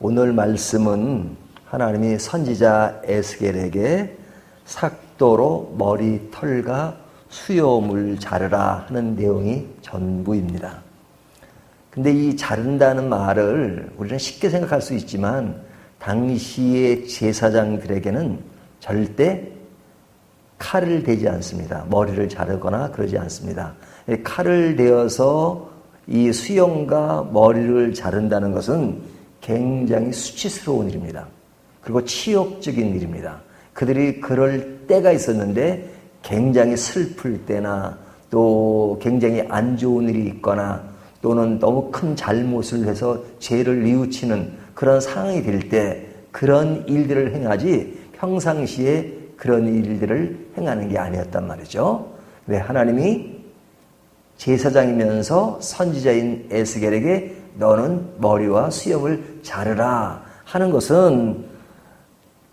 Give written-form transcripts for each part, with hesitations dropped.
오늘 말씀은 하나님이 선지자 에스겔에게 삭도로 머리 털과 수염을 자르라 하는 내용이 전부입니다. 근데 이 자른다는 말을 우리는 쉽게 생각할 수 있지만 당시의 제사장들에게는 절대 칼을 대지 않습니다. 머리를 자르거나 그러지 않습니다. 칼을 대어서 이 수염과 머리를 자른다는 것은 굉장히 수치스러운 일입니다. 그리고 치욕적인 일입니다. 그들이 그럴 때가 있었는데 굉장히 슬플 때나 또 굉장히 안 좋은 일이 있거나 또는 너무 큰 잘못을 해서 죄를 뉘우치는 그런 상황이 될 때 그런 일들을 행하지 평상시에 그런 일들을 행하는 게 아니었단 말이죠. 왜 하나님이 제사장이면서 선지자인 에스겔에게 너는 머리와 수염을 자르라 하는 것은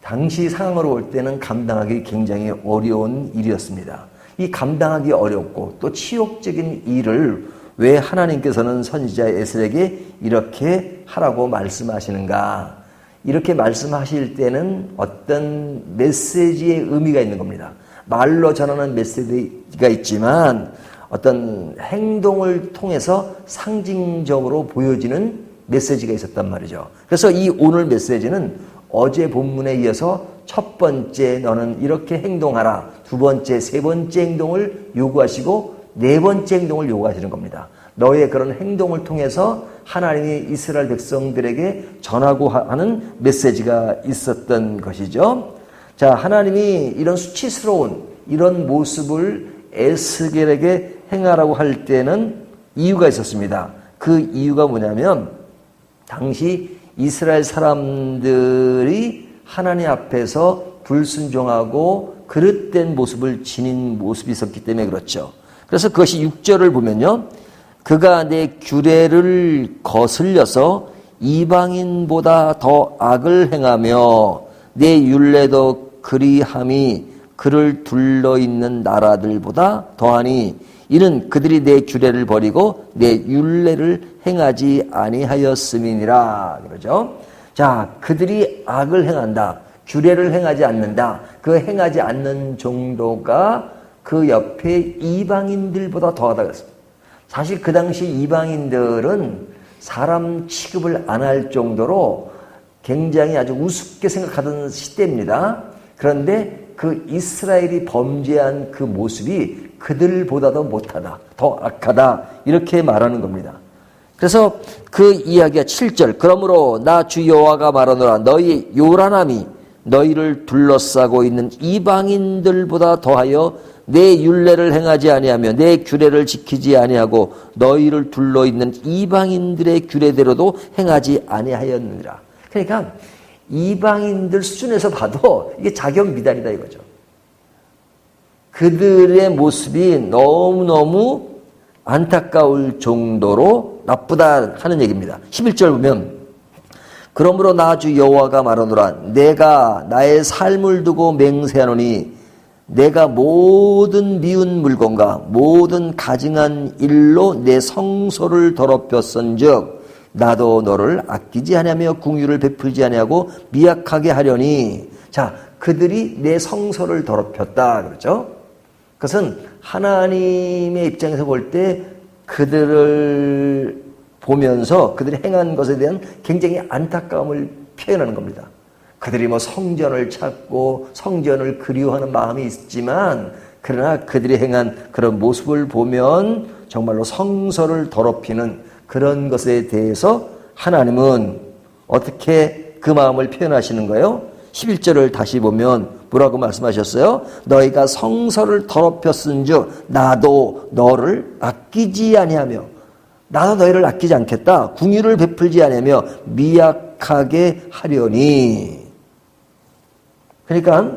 당시 상황으로 올 때는 감당하기 굉장히 어려운 일이었습니다. 이 감당하기 어렵고 또 치욕적인 일을 왜 하나님께서는 선지자 에스겔에게 이렇게 하라고 말씀하시는가? 이렇게 말씀하실 때는 어떤 메시지의 의미가 있는 겁니다. 말로 전하는 메시지가 있지만 어떤 행동을 통해서 상징적으로 보여지는 메시지가 있었단 말이죠. 그래서 이 오늘 메시지는 어제 본문에 이어서 첫 번째 너는 이렇게 행동하라, 두 번째, 세 번째 행동을 요구하시고 네 번째 행동을 요구하시는 겁니다. 너의 그런 행동을 통해서 하나님이 이스라엘 백성들에게 전하고 하는 메시지가 있었던 것이죠. 자, 하나님이 이런 수치스러운 이런 모습을 에스겔에게 행하라고 할 때는 이유가 있었습니다. 그 이유가 뭐냐면 당시 이스라엘 사람들이 하나님 앞에서 불순종하고 그릇된 모습을 지닌 모습이 있었기 때문에 그렇죠. 그래서 그것이 6절을 보면요. 그가 내 규례를 거슬려서 이방인보다 더 악을 행하며 내 율례도 그리함이 그를 둘러있는 나라들보다 더하니 이는 그들이 내 규례를 버리고 내 율례를 행하지 아니하였음이니라. 그러죠. 자, 그들이 악을 행한다. 규례를 행하지 않는다. 그 행하지 않는 정도가 그 옆에 이방인들보다 더하다 그랬습니다. 사실 그 당시 이방인들은 사람 취급을 안 할 정도로 굉장히 아주 우습게 생각하던 시대입니다. 그런데 그 이스라엘이 범죄한 그 모습이 그들보다도 못하다, 더 악하다 이렇게 말하는 겁니다. 그래서 그 이야기가 7절 그러므로 나 주 여호와가 말하노라 너희 요란함이 너희를 둘러싸고 있는 이방인들보다 더하여 내 율례를 행하지 아니하며 내 규례를 지키지 아니하고 너희를 둘러 있는 이방인들의 규례대로도 행하지 아니하였느니라. 그러니까 이방인들 수준에서 봐도 이게 자격 미달이다 이거죠. 그들의 모습이 너무너무 안타까울 정도로 나쁘다 하는 얘기입니다. 11절 보면 그러므로 나 주 여호와가 말하노라 내가 나의 삶을 두고 맹세하노니 내가 모든 미운 물건과 모든 가증한 일로 내 성소를 더럽혔은즉 나도 너를 아끼지 아니하며 궁유를 베풀지 아니하고 미약하게 하려니. 자, 그들이 내 성소를 더럽혔다 그러죠. 그것은 하나님의 입장에서 볼 때 그들을 보면서 그들이 행한 것에 대한 굉장히 안타까움을 표현하는 겁니다. 그들이 뭐 성전을 찾고 성전을 그리워하는 마음이 있지만 그러나 그들이 행한 그런 모습을 보면 정말로 성소를 더럽히는 그런 것에 대해서 하나님은 어떻게 그 마음을 표현하시는 거예요? 11절을 다시 보면 뭐라고 말씀하셨어요? 너희가 성소를 더럽혔은즉 나도 너를 아끼지 아니하며 나도 너희를 아끼지 않겠다. 궁유를 베풀지 아니하며 미약하게 하려니. 그러니까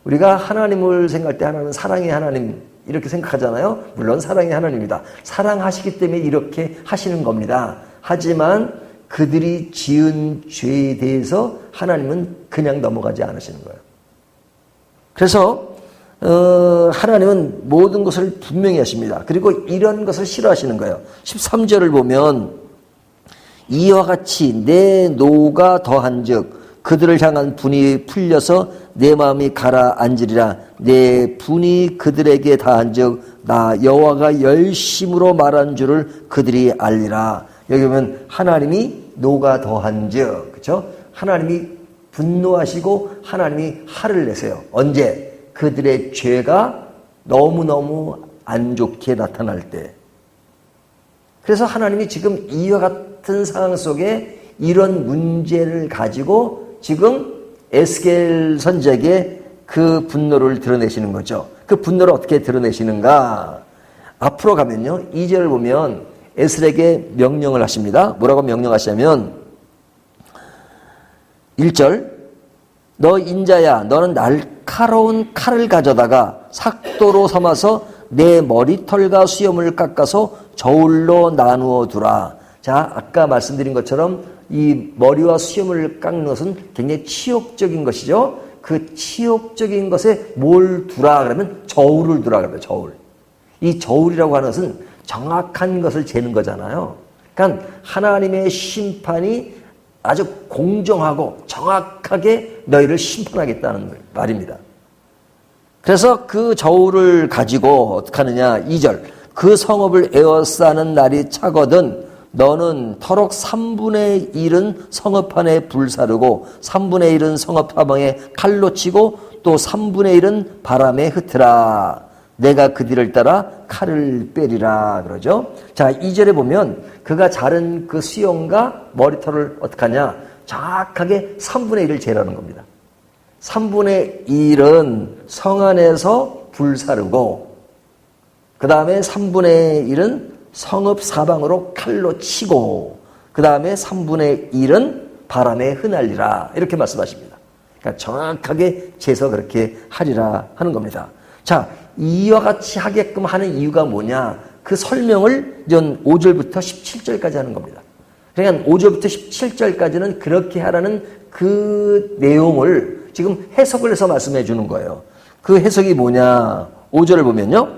우리가 하나님을 생각할 때 하나님은 사랑의 하나님 이렇게 생각하잖아요. 물론 사랑의 하나님이다. 사랑하시기 때문에 이렇게 하시는 겁니다. 하지만 그들이 지은 죄에 대해서 하나님은 그냥 넘어가지 않으시는 거예요. 그래서 하나님은 모든 것을 분명히 하십니다. 그리고 이런 것을 싫어하시는 거예요. 13절을 보면 이와 같이 내 노가 더한즉 그들을 향한 분이 풀려서 내 마음이 가라앉으리라. 내 분이 그들에게 다한즉 나 여호와가 열심으로 말한 줄을 그들이 알리라. 여기 보면 하나님이 노가 더한즉, 그렇죠? 하나님이 분노하시고 하나님이 화를 내세요. 언제? 그들의 죄가 너무너무 안 좋게 나타날 때. 그래서 하나님이 지금 이와 같은 상황 속에 이런 문제를 가지고 지금 에스겔 선지자에게 그 분노를 드러내시는 거죠. 그 분노를 어떻게 드러내시는가? 앞으로 가면요, 2절을 보면 에스겔에게 명령을 하십니다. 뭐라고 명령하시냐면 1절, 너 인자야, 너는 날카로운 칼을 가져다가 삭도로 삼아서 내 머리털과 수염을 깎아서 저울로 나누어 두라. 자, 아까 말씀드린 것처럼 이 머리와 수염을 깎는 것은 굉장히 치욕적인 것이죠. 그 치욕적인 것에 뭘 두라 그러면 저울을 두라 그래요. 저울. 이 저울이라고 하는 것은 정확한 것을 재는 거잖아요. 그러니까 하나님의 심판이 아주 공정하고 정확하게 너희를 심판하겠다는 말입니다. 그래서 그 저울을 가지고 어떻게 하느냐. 2절, 그 성읍을 에워싸는 날이 차거든 너는 터록 3분의 1은 성읍 안에 불사르고 3분의 1은 성읍 사방에 칼로 치고 또 3분의 1은 바람에 흩으라. 내가 그들을 따라 칼을 빼리라 그러죠. 자, 2절에 보면 그가 자른 그 수염과 머리털을 어떻게 하냐. 정확하게 3분의 1을 재라는 겁니다. 3분의 1은 성 안에서 불사르고 그 다음에 3분의 1은 성읍 사방으로 칼로 치고 그 다음에 3분의 1은 바람에 흩날리라. 이렇게 말씀하십니다. 그러니까 정확하게 재서 그렇게 하리라 하는 겁니다. 자, 이와 같이 하게끔 하는 이유가 뭐냐? 그 설명을 5절부터 17절까지 하는 겁니다. 그러니까 5절부터 17절까지는 그렇게 하라는 그 내용을 지금 해석을 해서 말씀해 주는 거예요. 그 해석이 뭐냐? 5절을 보면요.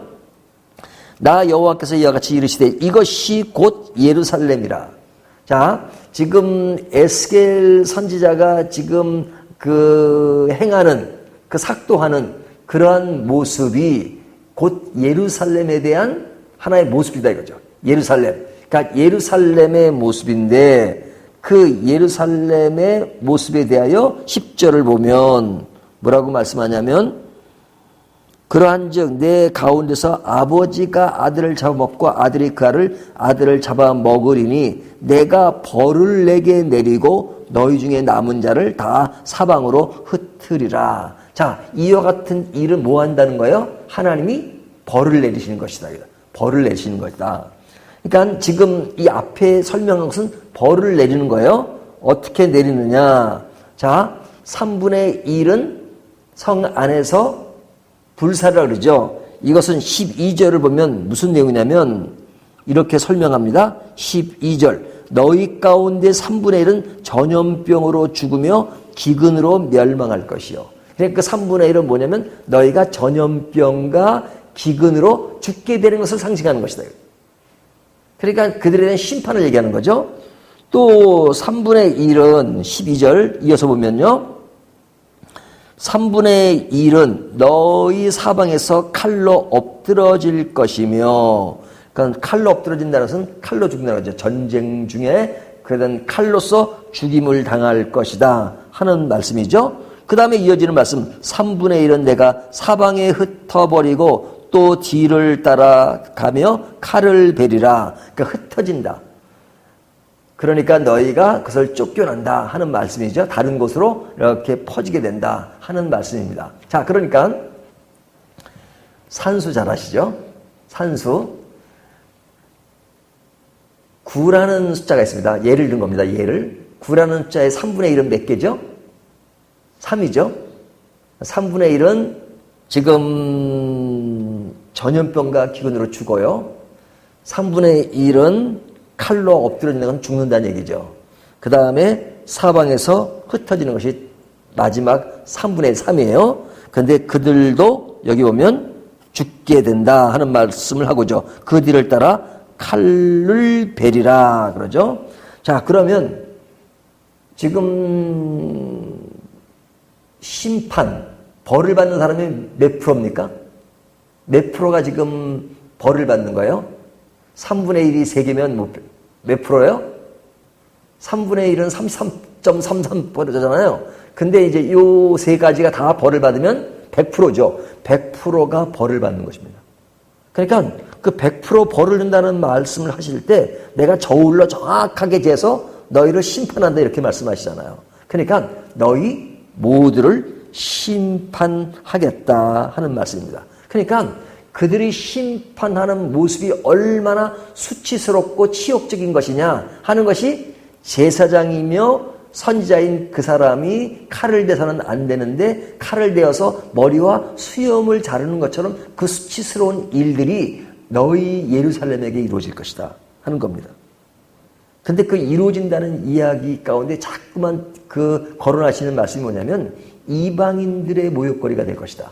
나 여호와께서 이와 같이 이르시되 이것이 곧 예루살렘이라. 자, 지금 에스겔 선지자가 지금 그 행하는, 그 삭도하는 그러한 모습이 곧 예루살렘에 대한 하나의 모습이다 이거죠. 예루살렘. 그러니까 예루살렘의 모습인데 그 예루살렘의 모습에 대하여 10절을 보면 뭐라고 말씀하냐면 그러한즉 내 가운데서 아버지가 아들을 잡아먹고 아들이 그 아들을 잡아먹으리니 내가 벌을 내게 내리고 너희 중에 남은 자를 다 사방으로 흩으리라. 자, 이와 같은 일은 뭐 한다는 거예요? 하나님이 벌을 내리시는 것이다. 벌을 내리시는 것이다. 그러니까 지금 이 앞에 설명한 것은 벌을 내리는 거예요. 어떻게 내리느냐? 자, 3분의 1은 성 안에서 불사르라 그러죠. 이것은 12절을 보면 무슨 내용이냐면 이렇게 설명합니다. 12절, 너희 가운데 3분의 1은 전염병으로 죽으며 기근으로 멸망할 것이요. 그러니까 그 3분의 1은 뭐냐면 너희가 전염병과 기근으로 죽게 되는 것을 상징하는 것이다. 그러니까 그들에 대한 심판을 얘기하는 거죠. 또 3분의 1은 12절 이어서 보면요. 3분의 1은 너희 사방에서 칼로 엎드러질 것이며, 그러니까 칼로 엎드러진다는 것은 칼로 죽는다는 거죠. 전쟁 중에 그러던 칼로서 죽임을 당할 것이다 하는 말씀이죠. 그 다음에 이어지는 말씀 3분의 1은 내가 사방에 흩어버리고 또 뒤를 따라가며 칼을 베리라. 그러니까 흩어진다. 그러니까 너희가 그것을 쫓겨난다 하는 말씀이죠. 다른 곳으로 이렇게 퍼지게 된다 하는 말씀입니다. 자, 그러니까 산수 잘 아시죠? 산수 9라는 숫자가 있습니다. 예를 든 겁니다. 예를 9라는 숫자의 3분의 1은 몇 개죠? 3이죠. 3분의 1은 지금 전염병과 기근으로 죽어요. 3분의 1은 칼로 엎드러지는 건 죽는다는 얘기죠. 그 다음에 사방에서 흩어지는 것이 마지막 3분의 3이에요. 그런데 그들도 여기 보면 죽게 된다 하는 말씀을 하고죠. 그 뒤를 따라 칼을 베리라 그러죠. 자, 자, 그러면 지금 심판, 벌을 받는 사람이 몇 프로입니까? 몇 프로가 지금 벌을 받는 거예요? 3분의 1이 3개면 몇 프로예요? 3분의 1은 33.33%잖아요. 근데 이제 요 세 가지가 다 벌을 받으면 100%죠. 100%가 벌을 받는 것입니다. 그러니까 그 100% 벌을 준다는 말씀을 하실 때 내가 저울로 정확하게 재서 너희를 심판한다 이렇게 말씀하시잖아요. 그러니까 너희 모두를 심판하겠다 하는 말씀입니다. 그러니까 그들이 심판하는 모습이 얼마나 수치스럽고 치욕적인 것이냐 하는 것이 제사장이며 선지자인 그 사람이 칼을 대서는 안 되는데 칼을 대어서 머리와 수염을 자르는 것처럼 그 수치스러운 일들이 너희 예루살렘에게 이루어질 것이다 하는 겁니다. 근데 그 이루어진다는 이야기 가운데 자꾸만 그 거론하시는 말씀이 뭐냐면 이방인들의 모욕거리가 될 것이다.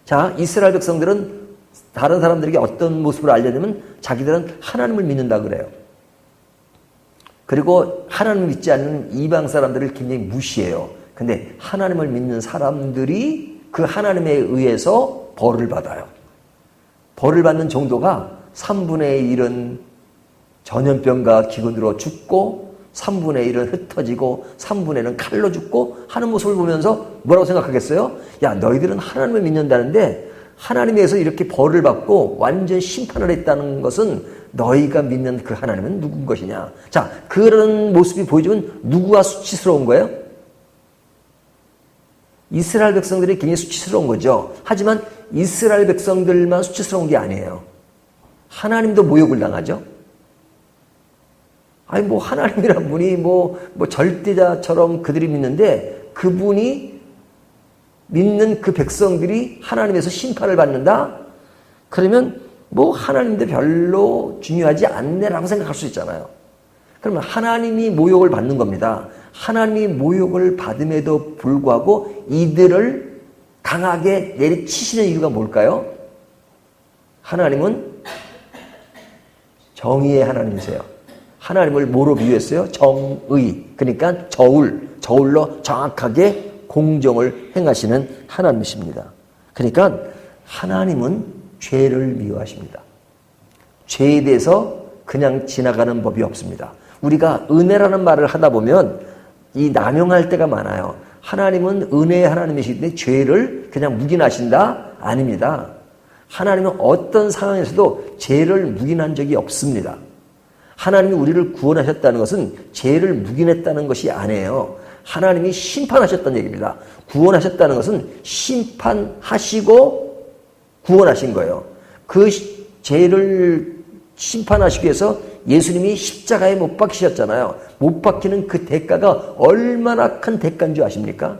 자, 이스라엘 백성들은 다른 사람들에게 어떤 모습을 알려면 자기들은 하나님을 믿는다 그래요. 그리고 하나님을 믿지 않는 이방 사람들을 굉장히 무시해요. 근데 하나님을 믿는 사람들이 그 하나님에 의해서 벌을 받아요. 벌을 받는 정도가 3분의 1은 전염병과 기근으로 죽고 3분의 1은 흩어지고 3분의 1은 칼로 죽고 하는 모습을 보면서 뭐라고 생각하겠어요? 야, 너희들은 하나님을 믿는다는데 하나님에서 이렇게 벌을 받고 완전 심판을 했다는 것은 너희가 믿는 그 하나님은 누군 것이냐. 자, 그런 모습이 보여주면 누구가 수치스러운 거예요? 이스라엘 백성들이 굉장히 수치스러운 거죠. 하지만 이스라엘 백성들만 수치스러운 게 아니에요. 하나님도 모욕을 당하죠. 아니, 뭐, 하나님이란 분이 뭐 절대자처럼 그들이 믿는데 그분이 믿는 그 백성들이 하나님에서 심판을 받는다? 그러면 뭐 하나님도 별로 중요하지 않네라고 생각할 수 있잖아요. 그러면 하나님이 모욕을 받는 겁니다. 하나님이 모욕을 받음에도 불구하고 이들을 강하게 내리치시는 이유가 뭘까요? 하나님은 정의의 하나님이세요. 하나님을 뭐로 비유했어요? 정의. 그러니까 저울로 정확하게 공정을 행하시는 하나님이십니다. 그러니까 하나님은 죄를 미워하십니다. 죄에 대해서 그냥 지나가는 법이 없습니다. 우리가 은혜라는 말을 하다 보면 이 남용할 때가 많아요. 하나님은 은혜의 하나님이시기 죄를 그냥 묵인하신다? 아닙니다. 하나님은 어떤 상황에서도 죄를 묵인한 적이 없습니다. 하나님이 우리를 구원하셨다는 것은 죄를 묵인했다는 것이 아니에요. 하나님이 심판하셨다는 얘기입니다. 구원하셨다는 것은 심판하시고 구원하신 거예요. 그 죄를 심판하시기 위해서 예수님이 십자가에 못 박히셨잖아요. 못 박히는 그 대가가 얼마나 큰 대가인 줄 아십니까?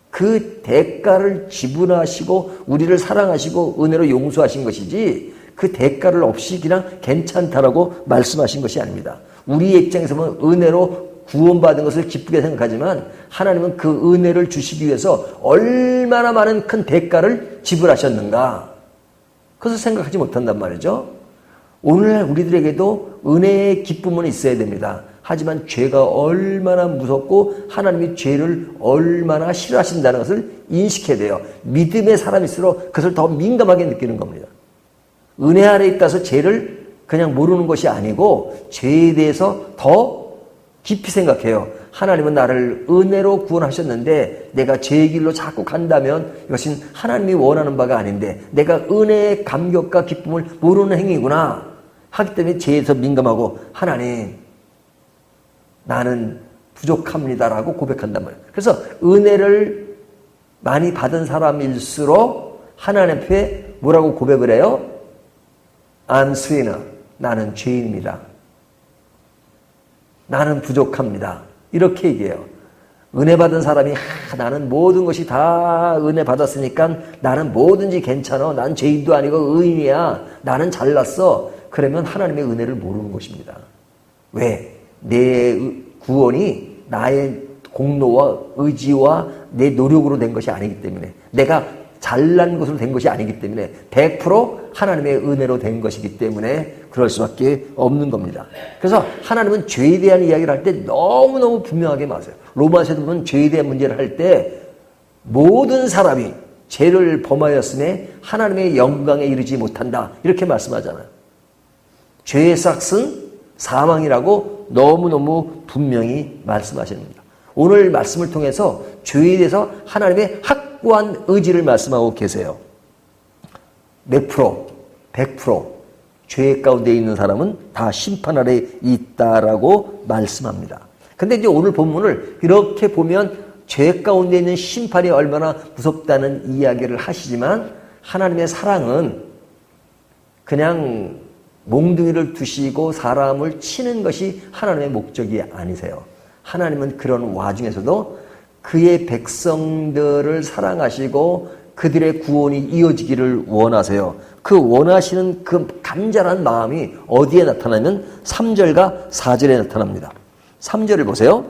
그 대가를 지불하시고 우리를 사랑하시고 은혜로 용서하신 것이지 그 대가를 없이 그냥 괜찮다라고 말씀하신 것이 아닙니다. 우리의 입장에서 보면 은혜로 구원받은 것을 기쁘게 생각하지만 하나님은 그 은혜를 주시기 위해서 얼마나 많은 큰 대가를 지불하셨는가. 그것을 생각하지 못한단 말이죠. 오늘날 우리들에게도 은혜의 기쁨은 있어야 됩니다. 하지만 죄가 얼마나 무섭고 하나님이 죄를 얼마나 싫어하신다는 것을 인식해야 돼요. 믿음의 사람일수록 그것을 더 민감하게 느끼는 겁니다. 은혜 아래 있다서 죄를 그냥 모르는 것이 아니고 죄에 대해서 더 깊이 생각해요. 하나님은 나를 은혜로 구원하셨는데 내가 죄의 길로 자꾸 간다면 이것은 하나님이 원하는 바가 아닌데 내가 은혜의 감격과 기쁨을 모르는 행위구나 하기 때문에 죄에서 민감하고 하나님 나는 부족합니다라고 고백한단 말이에요. 그래서 은혜를 많이 받은 사람일수록 하나님 앞에 뭐라고 고백을 해요? I'm sinner. 나는 죄인입니다. 나는 부족합니다. 이렇게 얘기해요. 은혜 받은 사람이 나는 모든 것이 다 은혜 받았으니까 나는 뭐든지 괜찮아. 난 죄인도 아니고 의인이야. 나는 잘났어. 그러면 하나님의 은혜를 모르는 것입니다. 왜? 내 구원이 나의 공로와 의지와 내 노력으로 된 것이 아니기 때문에 내가 잘난 것으로 된 것이 아니기 때문에 100% 하나님의 은혜로 된 것이기 때문에 그럴 수밖에 없는 겁니다. 그래서 하나님은 죄에 대한 이야기를 할 때 너무너무 분명하게 말하세요. 로마서에도 보면 죄에 대한 문제를 할 때 모든 사람이 죄를 범하였음에 하나님의 영광에 이르지 못한다. 이렇게 말씀하잖아요. 죄의 삭은 사망이라고 너무너무 분명히 말씀하십니다. 오늘 말씀을 통해서 죄에 대해서 하나님의 확고한 의지를 말씀하고 계세요. 몇 프로? 100%. 죄 가운데 있는 사람은 다 심판 아래 있다라고 말씀합니다. 근데 이제 오늘 본문을 이렇게 보면 죄 가운데 있는 심판이 얼마나 무섭다는 이야기를 하시지만 하나님의 사랑은 그냥 몽둥이를 두시고 사람을 치는 것이 하나님의 목적이 아니세요. 하나님은 그런 와중에서도 그의 백성들을 사랑하시고 그들의 구원이 이어지기를 원하세요. 그 원하시는 그 간절한 마음이 어디에 나타나면 3절과 4절에 나타납니다. 3절을 보세요.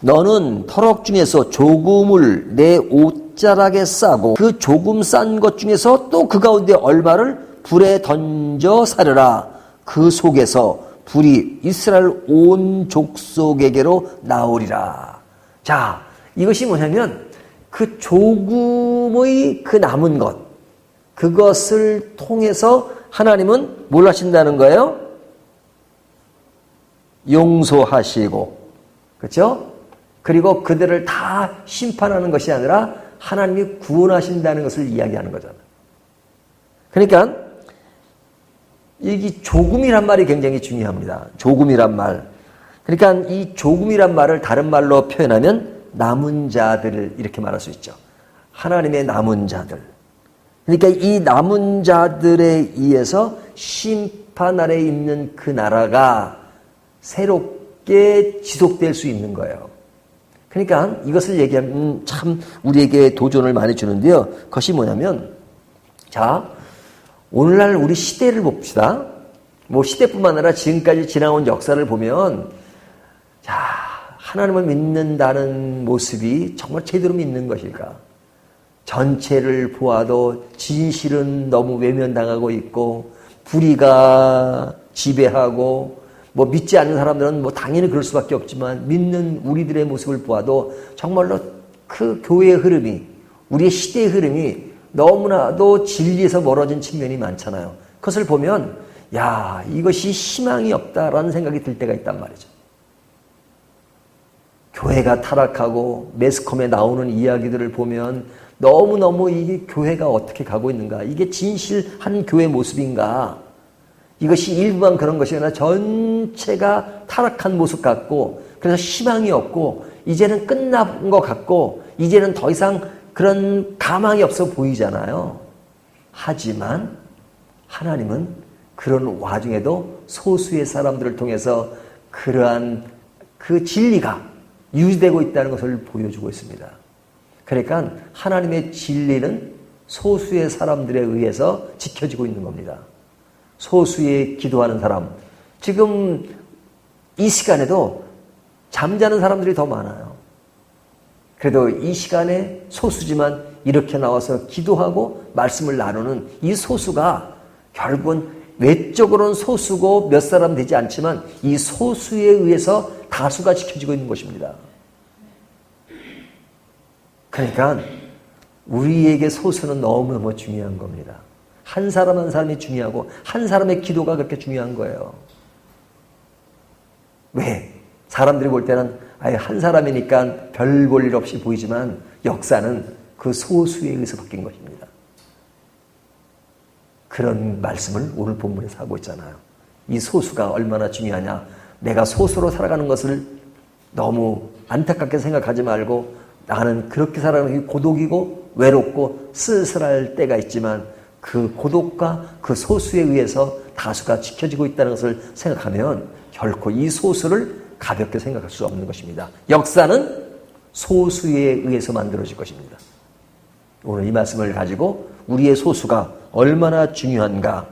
너는 터럭 중에서 조금을 내 옷자락에 싸고 그 조금 싼 것 중에서 또 그 가운데 얼마를 불에 던져 사려라. 그 속에서 불이 이스라엘 온 족속에게로 나오리라. 자, 이것이 뭐냐면 그 조금의 그 남은 것, 그것을 통해서 하나님은 뭘 하신다는 거예요? 용서하시고, 그렇죠? 그리고 그들을 다 심판하는 것이 아니라 하나님이 구원하신다는 것을 이야기하는 거잖아요. 그러니까 이 조금이란 말이 굉장히 중요합니다. 조금이란 말. 그러니까 이 조금이란 말을 다른 말로 표현하면 남은 자들을 이렇게 말할 수 있죠. 하나님의 남은 자들. 그러니까 이 남은 자들에 의해서 심판 아래 있는 그 나라가 새롭게 지속될 수 있는 거예요. 그러니까 이것을 얘기하면 참 우리에게 도전을 많이 주는데요. 그것이 뭐냐면, 자, 오늘날 우리 시대를 봅시다. 뭐 시대뿐만 아니라 지금까지 지나온 역사를 보면, 자, 하나님을 믿는다는 모습이 정말 제대로 믿는 것일까? 전체를 보아도 진실은 너무 외면당하고 있고, 불의가 지배하고, 뭐 믿지 않는 사람들은 뭐 당연히 그럴 수밖에 없지만 믿는 우리들의 모습을 보아도 정말로 그 교회의 흐름이, 우리의 시대의 흐름이 너무나도 진리에서 멀어진 측면이 많잖아요. 그것을 보면 야, 이것이 희망이 없다라는 생각이 들 때가 있단 말이죠. 교회가 타락하고 매스컴에 나오는 이야기들을 보면 너무너무 이게 교회가 어떻게 가고 있는가, 이게 진실한 교회 모습인가, 이것이 일부만 그런 것이 아니라 전체가 타락한 모습 같고, 그래서 희망이 없고 이제는 끝난 것 같고 이제는 더 이상 그런 가망이 없어 보이잖아요. 하지만 하나님은 그런 와중에도 소수의 사람들을 통해서 그러한 그 진리가 유지되고 있다는 것을 보여주고 있습니다. 그러니까 하나님의 진리는 소수의 사람들에 의해서 지켜지고 있는 겁니다. 소수의 기도하는 사람, 지금 이 시간에도 잠자는 사람들이 더 많아요. 그래도 이 시간에 소수지만 이렇게 나와서 기도하고 말씀을 나누는 이 소수가 결국은 외적으로는 소수고 몇 사람 되지 않지만 이 소수에 의해서 다수가 지켜지고 있는 것입니다. 그러니까 우리에게 소수는 너무너무 중요한 겁니다. 한 사람 한 사람이 중요하고 한 사람의 기도가 그렇게 중요한 거예요. 왜? 사람들이 볼 때는 아예 한 사람이니까 별 볼 일 없이 보이지만 역사는 그 소수에 의해서 바뀐 것입니다. 그런 말씀을 오늘 본문에서 하고 있잖아요. 이 소수가 얼마나 중요하냐. 내가 소수로 살아가는 것을 너무 안타깝게 생각하지 말고, 나는 그렇게 살아가는 게 고독이고 외롭고 쓸쓸할 때가 있지만 그 고독과 그 소수에 의해서 다수가 지켜지고 있다는 것을 생각하면 결코 이 소수를 가볍게 생각할 수 없는 것입니다. 역사는 소수에 의해서 만들어질 것입니다. 오늘 이 말씀을 가지고 우리의 소수가 얼마나 중요한가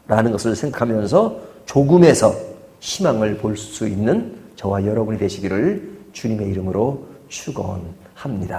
라는 것을 생각하면서 조금에서 희망을 볼 수 있는 저와 여러분이 되시기를 주님의 이름으로 축원합니다.